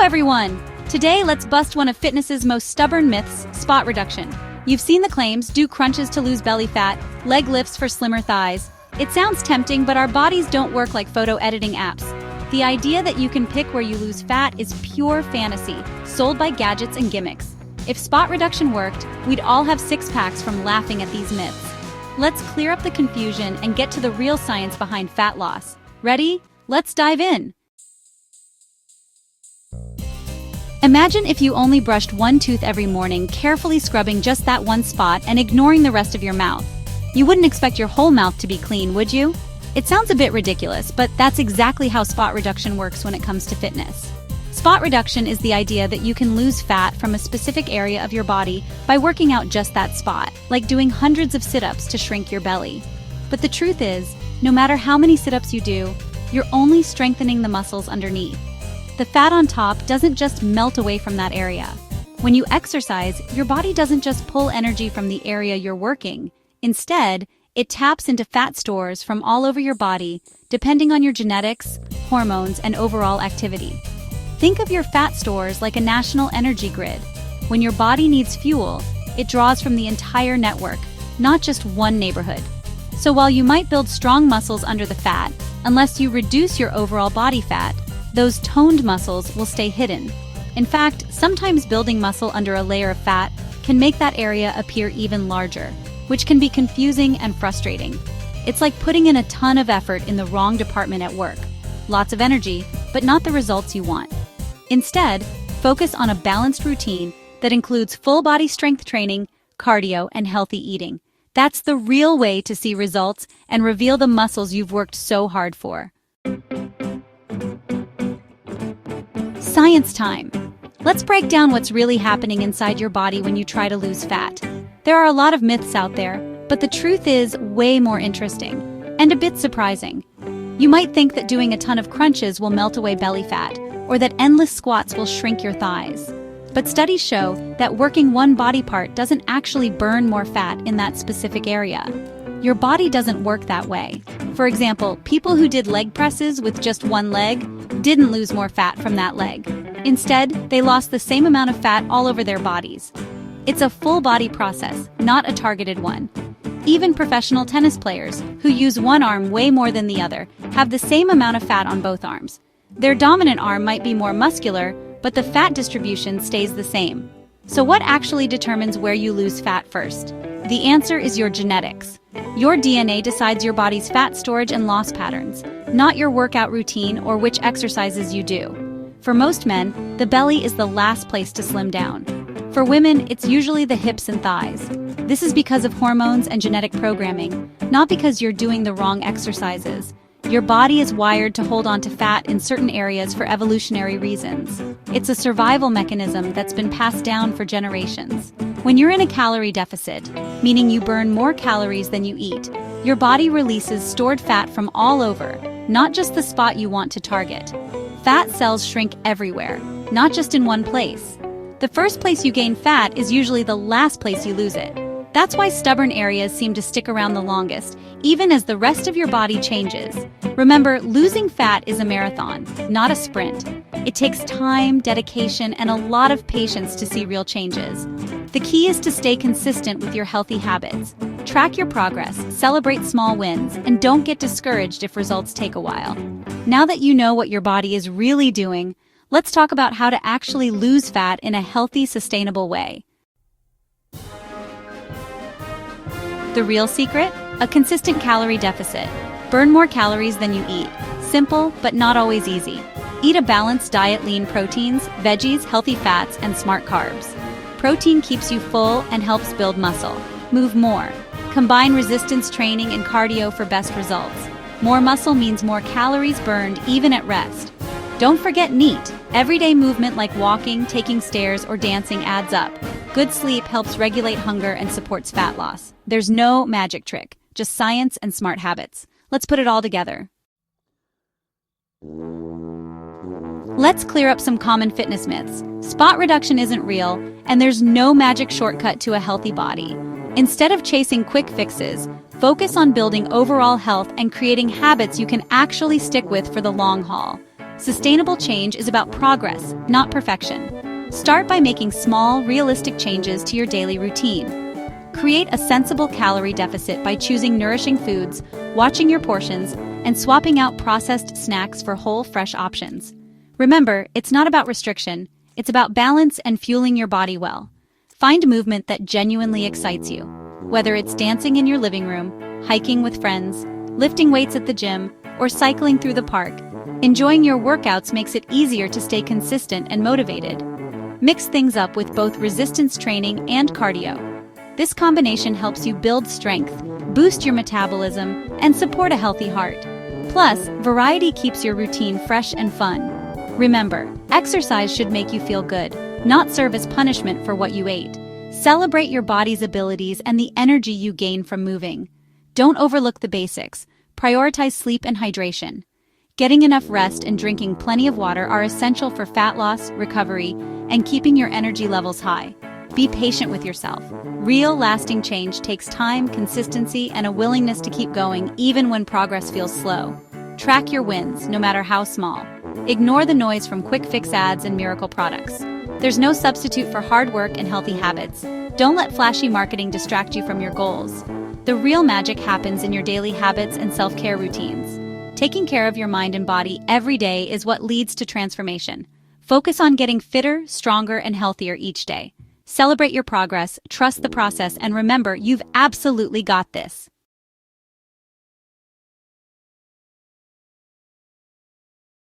everyone! Today, let's bust one of fitness's most stubborn myths, spot reduction. You've seen the claims, do crunches to lose belly fat, leg lifts for slimmer thighs. It sounds tempting, but our bodies don't work like photo editing apps. The idea that you can pick where you lose fat is pure fantasy, sold by gadgets and gimmicks. If spot reduction worked, we'd all have six-packs from laughing at these myths. Let's clear up the confusion and get to the real science behind fat loss. Ready? Let's dive in! Imagine if you only brushed one tooth every morning, carefully scrubbing just that one spot and ignoring the rest of your mouth. You wouldn't expect your whole mouth to be clean, would you? It sounds a bit ridiculous, but that's exactly how spot reduction works when it comes to fitness. Spot reduction is the idea that you can lose fat from a specific area of your body by working out just that spot, like doing hundreds of sit-ups to shrink your belly. But the truth is, no matter how many sit-ups you do, you're only strengthening the muscles underneath. The fat on top doesn't just melt away from that area. When you exercise, your body doesn't just pull energy from the area you're working. Instead, it taps into fat stores from all over your body, depending on your genetics, hormones, and overall activity. Think of your fat stores like a national energy grid. When your body needs fuel, it draws from the entire network, not just one neighborhood. So while you might build strong muscles under the fat, unless you reduce your overall body fat, those toned muscles will stay hidden. In fact, sometimes building muscle under a layer of fat can make that area appear even larger, which can be confusing and frustrating. It's like putting in a ton of effort in the wrong department at work. Lots of energy, but not the results you want. Instead, focus on a balanced routine that includes full body strength training, cardio, and healthy eating. That's the real way to see results and reveal the muscles you've worked so hard for. Science time. Let's break down what's really happening inside your body when you try to lose fat. There are a lot of myths out there, but the truth is way more interesting and a bit surprising. You might think that doing a ton of crunches will melt away belly fat, or that endless squats will shrink your thighs. But studies show that working one body part doesn't actually burn more fat in that specific area. Your body doesn't work that way. For example, people who did leg presses with just one leg didn't lose more fat from that leg. Instead, they lost the same amount of fat all over their bodies. It's a full body process, not a targeted one. Even professional tennis players, who use one arm way more than the other, have the same amount of fat on both arms. Their dominant arm might be more muscular, but the fat distribution stays the same. So what actually determines where you lose fat first? The answer is your genetics. Your DNA decides your body's fat storage and loss patterns, not your workout routine or which exercises you do. For most men, the belly is the last place to slim down. For women, it's usually the hips and thighs. This is because of hormones and genetic programming, not because you're doing the wrong exercises. Your body is wired to hold on to fat in certain areas for evolutionary reasons. It's a survival mechanism that's been passed down for generations. When you're in a calorie deficit, meaning you burn more calories than you eat, your body releases stored fat from all over, not just the spot you want to target. Fat cells shrink everywhere, not just in one place. The first place you gain fat is usually the last place you lose it. That's why stubborn areas seem to stick around the longest, even as the rest of your body changes. Remember, losing fat is a marathon, not a sprint. It takes time, dedication, and a lot of patience to see real changes. The key is to stay consistent with your healthy habits. Track your progress, celebrate small wins, and don't get discouraged if results take a while. Now that you know what your body is really doing, let's talk about how to actually lose fat in a healthy, sustainable way. The real secret? A consistent calorie deficit. Burn more calories than you eat. Simple, but not always easy. Eat a balanced diet: lean proteins, veggies, healthy fats, and smart carbs. Protein keeps you full and helps build muscle. Move more. Combine resistance training and cardio for best results. More muscle means more calories burned even at rest. Don't forget NEAT. Everyday movement like walking, taking stairs, or dancing adds up. Good sleep helps regulate hunger and supports fat loss. There's no magic trick, just science and smart habits. Let's put it all together. Let's clear up some common fitness myths. Spot reduction isn't real, and there's no magic shortcut to a healthy body. Instead of chasing quick fixes, focus on building overall health and creating habits you can actually stick with for the long haul. Sustainable change is about progress, not perfection. Start by making small, realistic changes to your daily routine. Create a sensible calorie deficit by choosing nourishing foods, watching your portions, and swapping out processed snacks for whole, fresh options. Remember, it's not about restriction, it's about balance and fueling your body well. Find movement that genuinely excites you. Whether it's dancing in your living room, hiking with friends, lifting weights at the gym, or cycling through the park, enjoying your workouts makes it easier to stay consistent and motivated. Mix things up with both resistance training and cardio. This combination helps you build strength, boost your metabolism, and support a healthy heart. Plus, variety keeps your routine fresh and fun. Remember, exercise should make you feel good, not serve as punishment for what you ate. Celebrate your body's abilities and the energy you gain from moving. Don't overlook the basics. Prioritize sleep and hydration. Getting enough rest and drinking plenty of water are essential for fat loss, recovery, and keeping your energy levels high. Be patient with yourself. Real, lasting change takes time, consistency, and a willingness to keep going even when progress feels slow. Track your wins, no matter how small. Ignore the noise from quick fix ads and miracle products. There's no substitute for hard work and healthy habits. Don't let flashy marketing distract you from your goals. The real magic happens in your daily habits and self-care routines. Taking care of your mind and body every day is what leads to transformation. Focus on getting fitter, stronger, and healthier each day. Celebrate your progress, trust the process, and remember, you've absolutely got this.